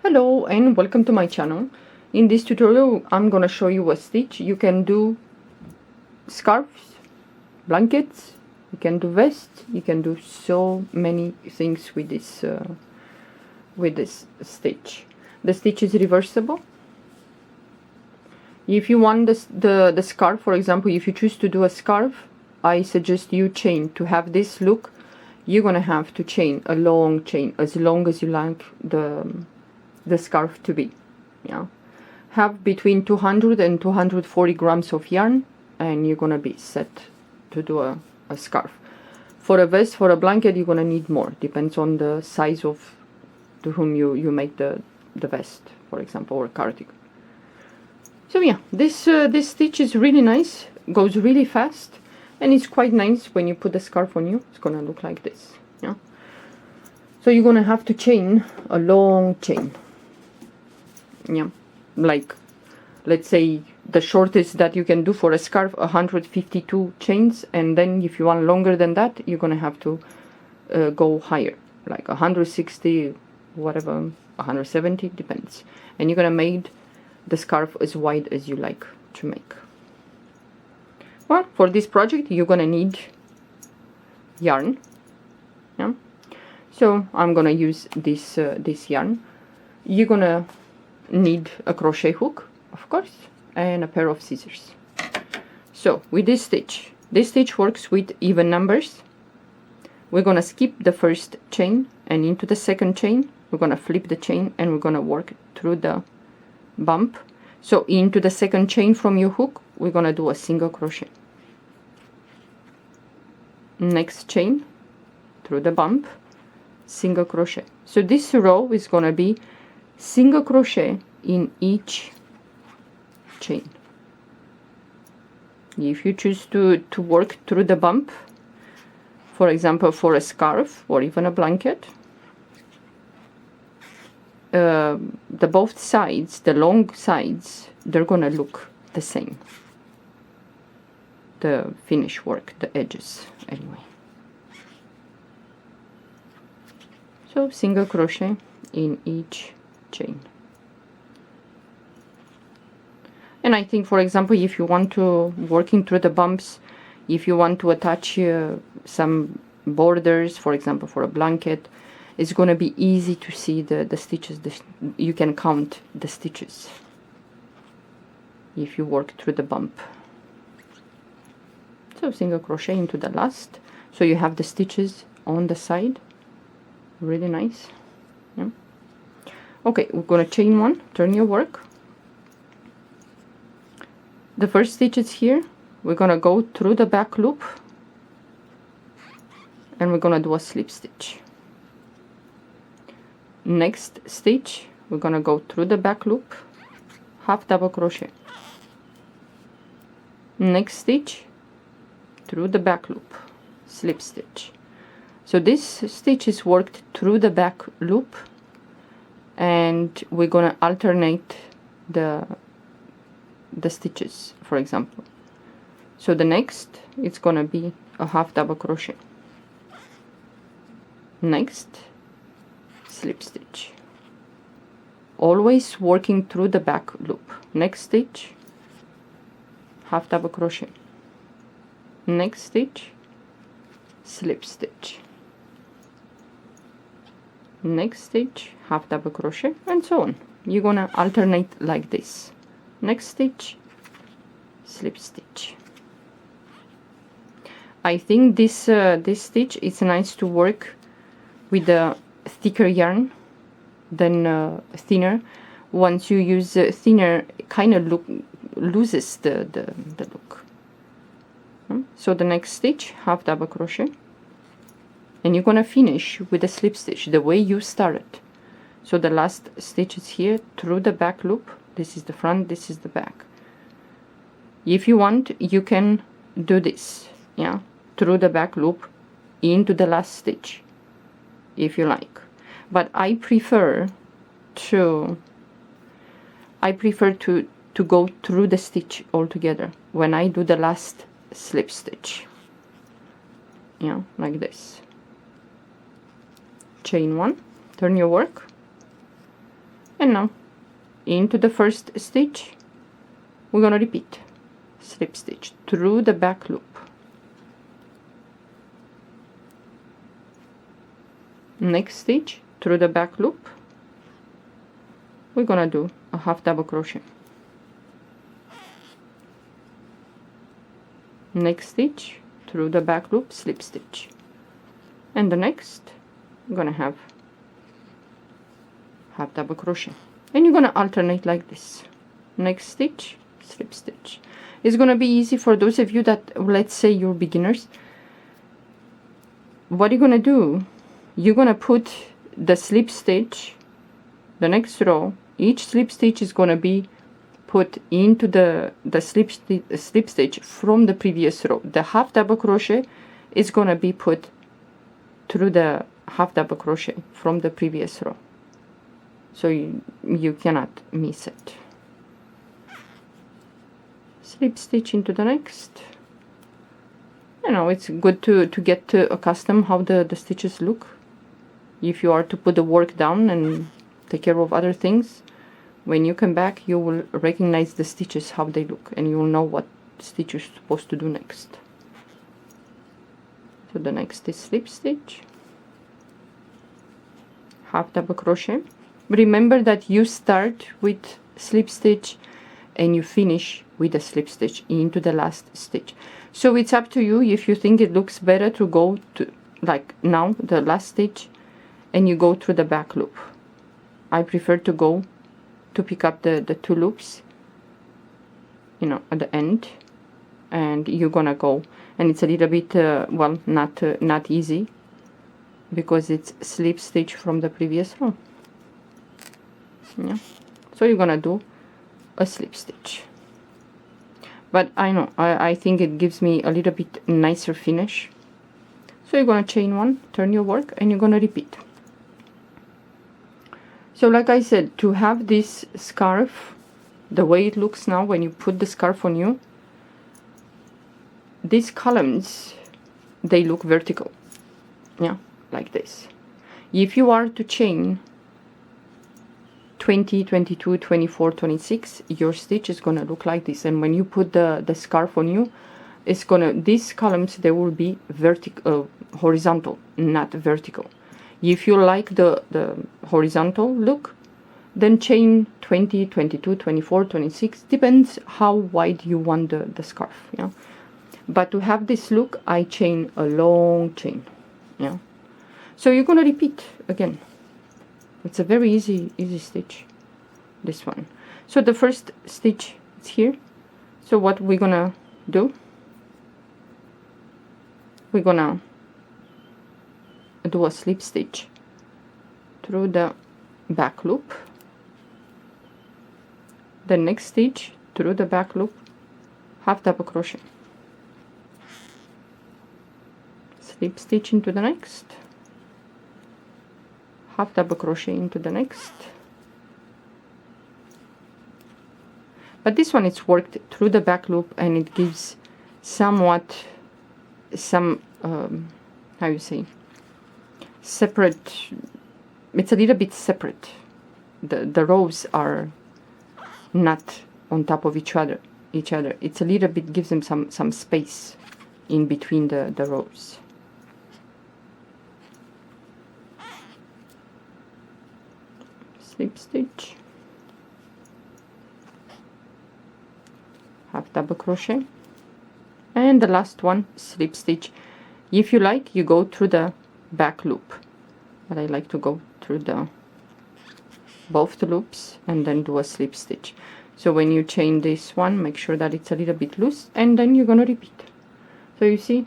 Hello and welcome to my channel. In this tutorial I'm gonna show you a stitch. You can do scarves, blankets, you can do vests, you can do so many things with this stitch. The stitch is reversible. If you want the scarf, for example, if you choose to do a scarf, I suggest you chain. To have this look, you're gonna have to chain a long chain, as long as you like the scarf to be. Yeah, have between 200 and 240 grams of yarn and you're gonna be set to do a scarf. For a vest, for a blanket, you're gonna need more. Depends on the size of to whom you make the vest, for example, or a cardigan. So yeah, this stitch is really nice, goes really fast, and it's quite nice when you put the scarf on you. It's gonna look like this. Yeah, so you're gonna have to chain a long chain. Yeah, like let's say the shortest that you can do for a scarf, 152 chains, and then if you want longer than that, you're gonna have to go higher, like 160, whatever, 170, depends, and you're gonna make the scarf as wide as you like to make. Well, for this project you're gonna need yarn. Yeah, so I'm gonna use this yarn. You're gonna need a crochet hook, of course, and a pair of scissors. So with this stitch works with even numbers. We're gonna skip the first chain, and into the second chain we're gonna flip the chain and we're gonna work through the bump. So into the second chain from your hook we're gonna do a single crochet. Next chain through the bump, single crochet. So this row is gonna be single crochet in each chain. If you choose to work through the bump, for example for a scarf or even a blanket, the both sides, the long sides, they're gonna look the same, the finish work, the edges anyway. So single crochet in each chain. And I think, for example, if you want to working through the bumps, if you want to attach some borders, for example for a blanket, it's going to be easy to see the stitches. You can count the stitches if you work through the bump. So single crochet into the last, so you have the stitches on the side. Really nice. Yeah. Okay, we're gonna chain one, turn your work. The first stitch is here. We're gonna go through the back loop and we're gonna do a slip stitch. Next stitch, we're gonna go through the back loop, half double crochet. Next stitch, through the back loop, slip stitch. So this stitch is worked through the back loop, and we're gonna alternate the stitches, for example. So the next, it's gonna be a half double crochet. Next, slip stitch. Always working through the back loop. Next stitch, half double crochet. Next stitch, slip stitch. Next stitch, half double crochet, and so on. You're gonna alternate like this. Next stitch, slip stitch. I think this stitch is nice to work with a thicker yarn than thinner. Once you use thinner, it kind of loses the look. So the next stitch, half double crochet, and you're gonna finish with a slip stitch the way you started. So the last stitch is here through the back loop. This is the front, this is the back. If you want, you can do this, yeah, through the back loop into the last stitch if you like, but I prefer to go through the stitch altogether when I do the last slip stitch. Yeah, like this. Chain one, turn your work, And now into the first stitch we're gonna repeat slip stitch through the back loop, next stitch through the back loop, we're gonna do a half double crochet, next stitch through the back loop, slip stitch, and the next you're gonna have half double crochet, and you're gonna alternate like this, next stitch, slip stitch. It's gonna be easy for those of you that, let's say, you're beginners. What you're gonna do, you're gonna put the slip stitch, the next row, each slip stitch is gonna be put into the slip stitch from the previous row. The half double crochet is gonna be put through the half double crochet from the previous row, so you cannot miss it. Slip stitch into the next. You know, it's good to get accustomed how the stitches look. If you are to put the work down and take care of other things, when you come back you will recognize the stitches, how they look, and you will know what stitch you're supposed to do next. So the next is slip stitch, half double crochet. Remember that you start with slip stitch and you finish with a slip stitch into the last stitch. So it's up to you. If you think it looks better to go to, like now, the last stitch, and you go through the back loop. I prefer to go to pick up the two loops, you know, at the end, and you're gonna go, and it's a little bit well, not easy, because it's slip stitch from the previous row. Yeah, so you're gonna do a slip stitch, but I know I think it gives me a little bit nicer finish. So you're gonna chain one, turn your work, and you're gonna repeat. So like I said, to have this scarf the way it looks now, when you put the scarf on you, these columns, they look vertical, yeah, like this. If you are to chain 20, 22, 24, 26, your stitch is gonna look like this, and when you put the scarf on you, it's gonna, these columns, they will be vertical, horizontal, not vertical. If you like the horizontal look, then chain 20, 22, 24, 26, depends how wide you want the scarf, yeah. But to have this look, I chain a long chain, yeah. So you're gonna repeat again. It's a very easy stitch, this one. So the first stitch is here. So what we're gonna do, we're gonna do a slip stitch through the back loop, the next stitch through the back loop, half double crochet, slip stitch into the next, half double crochet into the next. But this one is worked through the back loop, and it gives somewhat some how you say, separate, it's a little bit separate. The rows are not on top of each other. It's a little bit, gives them some space in between the rows. Slip stitch, half double crochet, and the last one, slip stitch. If you like, you go through the back loop, but I like to go through both the loops and then do a slip stitch. So when you chain this one, make sure that it's a little bit loose, and then you're gonna repeat. So you see,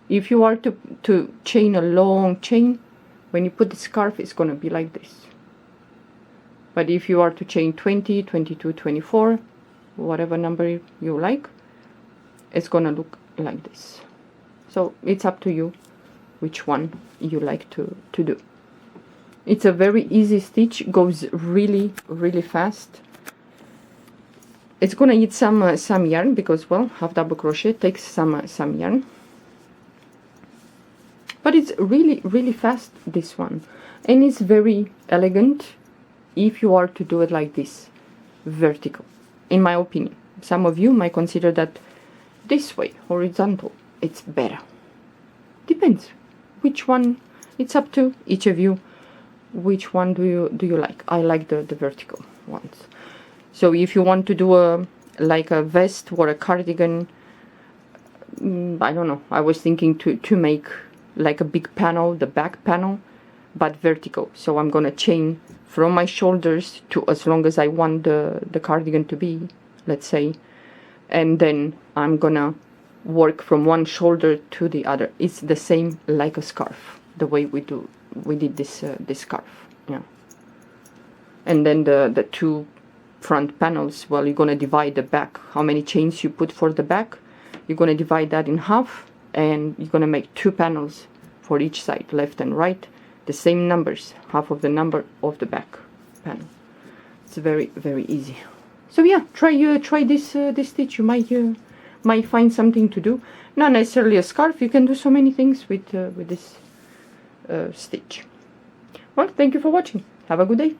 if you are to chain a long chain, when you put the scarf, it's gonna be like this. But if you are to chain 20, 22, 24, whatever number you like, it's gonna look like this. So it's up to you which one you like to do. It's a very easy stitch, goes really fast. It's gonna eat some yarn, because, well, half double crochet takes some yarn, but it's really fast, this one, and it's very elegant. if you are to do it like this, vertical, in my opinion. Some of you might consider that this way, horizontal, it's better. Depends which one. It's up to each of you. Which one do you like? I like the vertical ones. So if you want to do like a vest or a cardigan, I don't know, I was thinking to make like a big panel, the back panel, but vertical. So I'm gonna chain from my shoulders to as long as I want the cardigan to be, let's say, and then I'm gonna work from one shoulder to the other. It's the same like a scarf, the way we did this scarf, yeah. And then the two front panels, well, you're gonna divide the back, how many chains you put for the back, you're gonna divide that in half, and you're gonna make two panels for each side, left and right, the same numbers, half of the number of the back panel. It's very, very easy. So yeah, try this stitch. You might find something to do. Not necessarily a scarf. You can do so many things with this stitch. Well, thank you for watching. Have a good day.